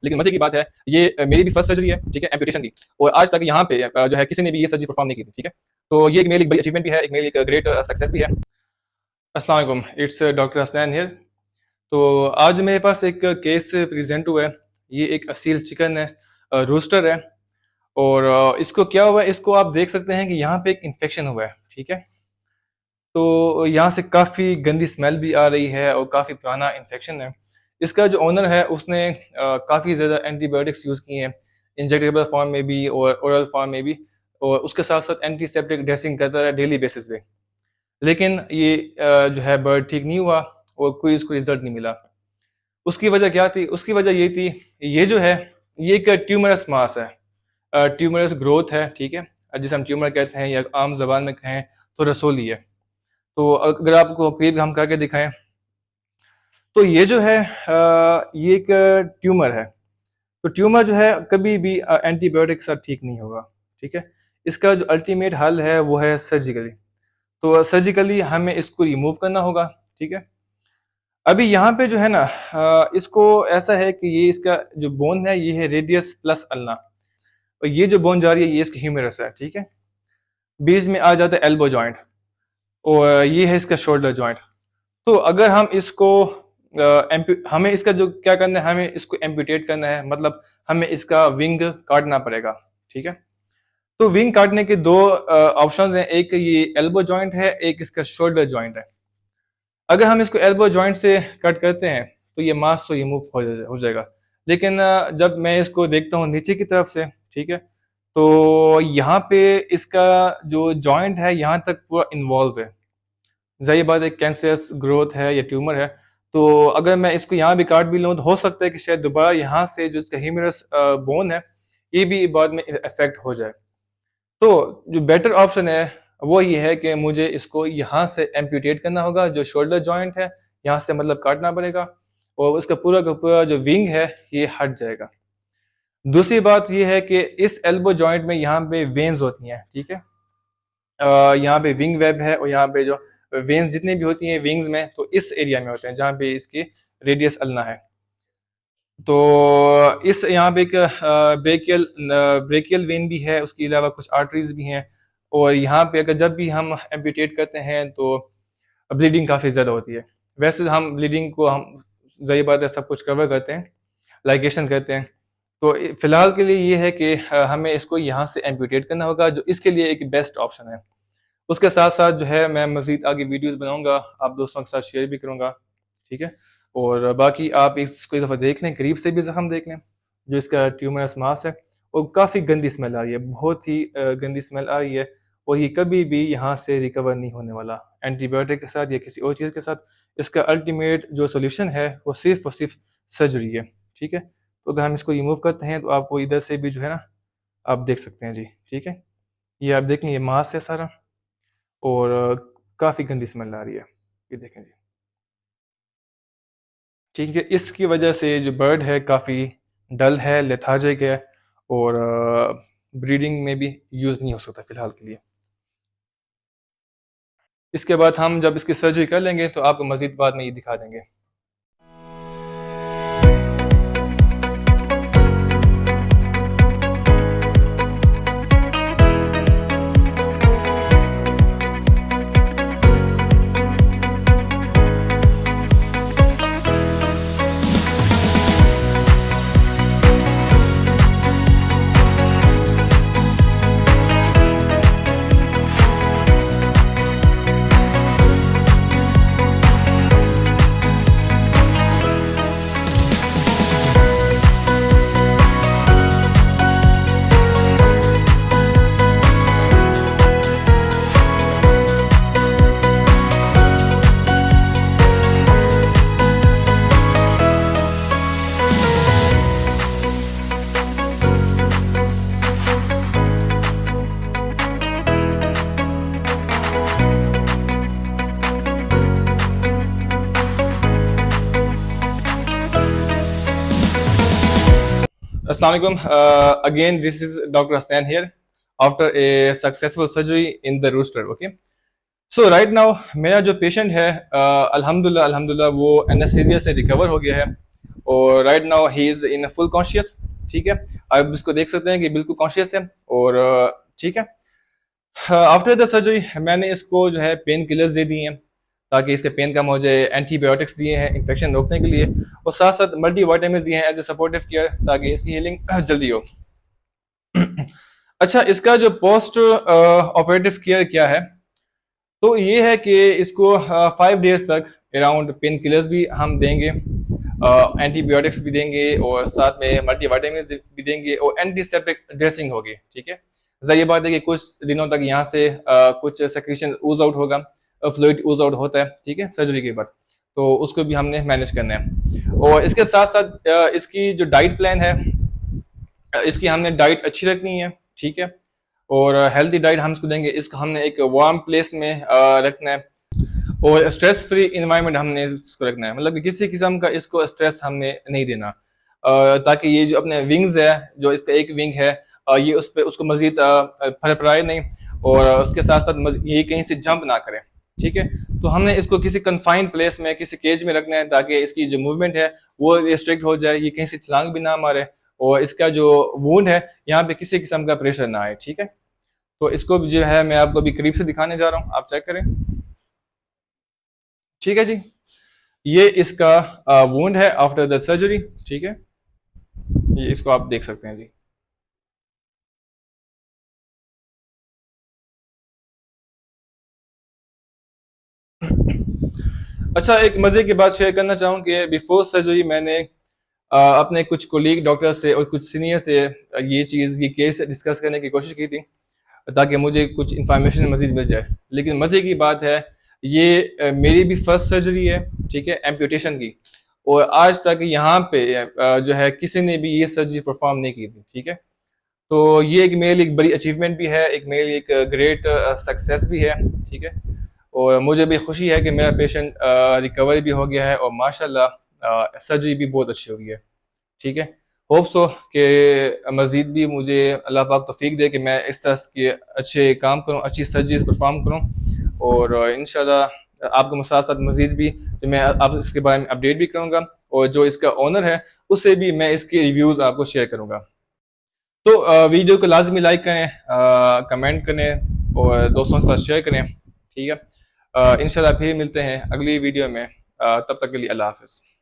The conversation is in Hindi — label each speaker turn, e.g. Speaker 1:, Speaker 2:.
Speaker 1: लेकिन मजे की बात है, ये मेरी भी फर्स्ट सर्जरी है, ठीक है, एम्पुटेशन की। और आज तक यहाँ पे जो है किसी ने भी ये सर्जरी परफॉर्म नहीं की थी, ठीक है। तो ये एक मेरे लिए एक बड़ी अचीवमेंट भी है, एक मेरे लिए एक ग्रेट सक्सेस भी है। अस्सलाम वालेकुम, इट्स डॉक्टर हसनैन हियर। तो आज मेरे पास एक केस प्रेजेंट हुआ है। ये एक असील चिकन है, रूस्टर है। और इसको क्या हुआ है, इसको आप देख सकते हैं कि यहाँ पे एक इन्फेक्शन हुआ है, ठीक है। तो यहाँ से काफ़ी गंदी स्मेल भी आ रही है और काफ़ी पुराना इन्फेक्शन है। इसका जो ओनर है उसने काफ़ी ज़्यादा एंटीबायोटिक्स यूज़ किए हैं, इंजेक्टेबल फॉर्म में भी और ओरल फॉर्म में भी, और उसके साथ साथ एंटीसेप्टिक ड्रेसिंग करता है डेली बेसिस पे। लेकिन ये जो है बर्ड ठीक नहीं हुआ और कोई इसको रिजल्ट नहीं मिला। उसकी वजह क्या थी? उसकी वजह ये थी, ये जो है ये एक ट्यूमरस मास है, ट्यूमरस ग्रोथ है, ठीक है, जिसे हम ट्यूमर कहते हैं या आम जबान में कहें तो रसोली है। तो अगर आपको करीब हम करके दिखाएं तो ये जो है ये एक ट्यूमर है। तो ट्यूमर जो है कभी भी एंटीबायोटिक के साथ ठीक नहीं होगा, ठीक है। इसका जो अल्टीमेट हल है वो है सर्जिकली। तो सर्जिकली हमें इसको रिमूव करना होगा, ठीक है। अभी यहाँ पे जो है ना इसको ऐसा है कि ये इसका जो बोन है ये है रेडियस प्लस अल्ना, और ये जो बोन जा रही है ये इसकी ह्यूमेरस है, ठीक है। बीच में आ जाता है एल्बो जॉइंट, और ये है इसका शोल्डर जॉइंट। तो अगर हम इसको हमें इसका जो क्या करना है, हमें इसको एम्पुटेट करना है, मतलब हमें इसका विंग काटना पड़ेगा, ठीक है। तो विंग काटने के दो ऑप्शंस हैं, एक ये एल्बो जॉइंट है, एक इसका शोल्डर जॉइंट है। अगर हम इसको एल्बो जॉइंट से कट करते हैं तो ये मांस तो रिमूव हो जाएगा, लेकिन जब मैं इसको देखता हूँ नीचे की तरफ से, ठीक है, तो यहाँ पे इसका जो जॉइंट है यहाँ तक पूरा इन्वॉल्व है। जाहिर बात है कैंसरस ग्रोथ है या ट्यूमर है, तो अगर मैं इसको यहाँ भी काट भी लूँ तो हो सकता है कि शायद दोबारा यहाँ से जो इसका ह्यूमरस बोन है ये भी बाद में इफेक्ट हो जाए। तो जो बेटर ऑप्शन है वो ये है कि मुझे इसको यहाँ से एम्पुटेट करना होगा, जो शोल्डर जॉइंट है यहाँ से मतलब काटना पड़ेगा, और उसका पूरा का पूरा जो विंग है ये हट जाएगा। दूसरी बात ये है कि इस एल्बो जॉइंट में यहाँ पे वेन्स होती हैं, ठीक है। यहाँ पे विंग वेब है, और यहाँ पे जो वेन्स जितनी भी होती हैं विंग्स में, तो इस एरिया में होते हैं जहाँ पे इसकी रेडियस अल्ना है। तो इस यहाँ पे एक ब्रेकियल वेन भी है, उसके अलावा कुछ आर्टरीज भी हैं। और यहाँ पे अगर जब भी हम एम्पुटेट करते हैं तो ब्लीडिंग काफ़ी ज़्यादा होती है। वैसे हम ब्लीडिंग को हम ज़ाहिर बात है सब कुछ कवर करते हैं, लाइगेशन करते हैं। तो फिलहाल के लिए ये है कि हमें इसको यहाँ से एम्पुटेट करना होगा, जो इसके लिए एक बेस्ट ऑप्शन है। उसके साथ साथ जो है मैं मज़ीद आगे वीडियोस बनाऊंगा, आप दोस्तों के साथ शेयर भी करूंगा, ठीक है। और बाकी आप इसको एक दफ़ा देख लें, करीब से भी ज़ख्म देख लें, जो इसका ट्यूमरस मास है। और काफ़ी गंदी स्मेल आ रही है, बहुत ही गंदी स्मेल आ रही है, और ये कभी भी यहाँ से रिकवर नहीं होने वाला एंटीबायोटिक के साथ या किसी और चीज़ के साथ। इसका अल्टीमेट जो सोल्यूशन है वो सिर्फ और सिर्फ सर्जरी है, ठीक है। तो अगर हम इसको रिमूव करते हैं तो आपको इधर से भी जो है ना आप देख सकते हैं जी, ठीक है। ये आप देखें, ये मास है सारा, और काफ़ी गंदी स्मेल आ रही है, ये देखें जी, ठीक है। इसकी वजह से जो बर्ड है काफ़ी डल है, लेथार्जिक है, और ब्रीडिंग में भी यूज़ नहीं हो सकता फ़िलहाल के लिए। इसके बाद हम जब इसकी सर्जरी कर लेंगे तो आपको मज़ीद बाद में ये दिखा देंगे। Assalamualaikum. Again, this is Dr. Hasnan here after a successful surgery in the rooster. Okay. So right now मेरा जो पेशेंट है अल्हम्दुलिल्लाह वो एनेस्थीसिया से रिकवर हो गया है, और right now he is in full conscious, ठीक है। आप इसको देख सकते हैं कि बिल्कुल कॉन्शियस है। और ठीक है, आफ्टर द सर्जरी मैंने इसको जो है पेन किलर्स दे दिए हैं ताकि इसके पेन कम हो जाए, एंटीबायोटिक्स दिए हैं इन्फेक्शन रोकने के लिए, और साथ साथ मल्टी वाइटामिन दिए हैं एज ए सपोर्टिव केयर ताकि इसकी हीलिंग जल्दी हो। अच्छा, इसका जो पोस्ट ऑपरेटिव केयर क्या है, तो ये है कि इसको 5 डेज तक अराउंड पेन किलर्स भी हम देंगे, एंटीबायोटिक्स भी देंगे, और साथ में मल्टीविटामिन भी देंगे, और एंटीसेप्टिक ड्रेसिंग होगी, ठीक है। जाहिर बात है कि कुछ दिनों तक यहाँ से कुछ सेक्रेशन ऊज आउट होगा, फ्लूइड ऊज आउट होता है, ठीक है, सर्जरी के बाद, तो उसको भी हमने मैनेज करना है। और इसके साथ साथ इसकी जो डाइट प्लान है, इसकी हमने डाइट अच्छी रखनी है, ठीक है, और हेल्दी डाइट हम इसको देंगे। इसको हमने एक वार्म प्लेस में रखना है, और स्ट्रेस फ्री इन्वायरमेंट हमने इसको रखना है, मतलब कि किसी किस्म का इसको स्ट्रेस हमने नहीं देना, ताकि ये जो अपने विंग्स है, जो इसका एक विंग है, ये उस पर उसको मजीद फड़फड़ाए नहीं, और उसके साथ साथ ये कहीं से जंप ना करे, ठीक है। तो हमने इसको किसी कन्फाइंड प्लेस में, किसी केज में रखना है ताकि इसकी जो मूवमेंट है वो रिस्ट्रिक्ट हो जाए, ये कहीं से छलांग भी ना मारे, और इसका जो वूंड है यहाँ पे किसी किस्म का प्रेशर ना आए, ठीक है। तो इसको भी जो है मैं आपको अभी करीब से दिखाने जा रहा हूँ, आप चेक करें, ठीक है जी। ये इसका वुंड है आफ्टर द सर्जरी, ठीक है, ये इसको आप देख सकते हैं जी। अच्छा, एक मजे की बात शेयर करना चाहूँ कि बिफोर सर्जरी मैंने अपने कुछ कोलीग डॉक्टर से और कुछ सीनियर से ये केस डिस्कस करने की कोशिश की थी ताकि मुझे कुछ इन्फॉर्मेशन मजीद मिल जाए। लेकिन मज़े की बात है, ये मेरी भी फर्स्ट सर्जरी है, ठीक है, एम्पुटेशन की, और आज तक यहाँ पे जो है किसी ने भी ये सर्जरी परफॉर्म नहीं की थी, ठीक है। तो ये एक मेरे लिए एक बड़ी अचीवमेंट भी है, एक मेरे लिए एक ग्रेट सक्सेस भी है, ठीक है। और मुझे भी खुशी है कि मेरा पेशेंट रिकवर भी हो गया है, और माशाल्लाह सर्जरी भी बहुत अच्छी हो गई है, ठीक है। होप सो कि मज़ीद भी मुझे अल्लाह पाक तौफीक दे कि मैं इस तरह के अच्छे काम करूँ, अच्छी सर्जरीज परफॉर्म करूँ, और इंशाल्लाह आपको साथ साथ मज़ीद भी जो मैं आप इसके बारे में अपडेट भी करूँगा, और जो इसका ओनर है उससे भी मैं इसके रिव्यूज़ आपको शेयर करूँगा। तो वीडियो को लाजमी लाइक करें, कमेंट करें, और दोस्तों के साथ शेयर करें, ठीक है। इंशाल्लाह फिर मिलते हैं अगली वीडियो में, तब तक के लिए अल्लाह हाफ़िज़।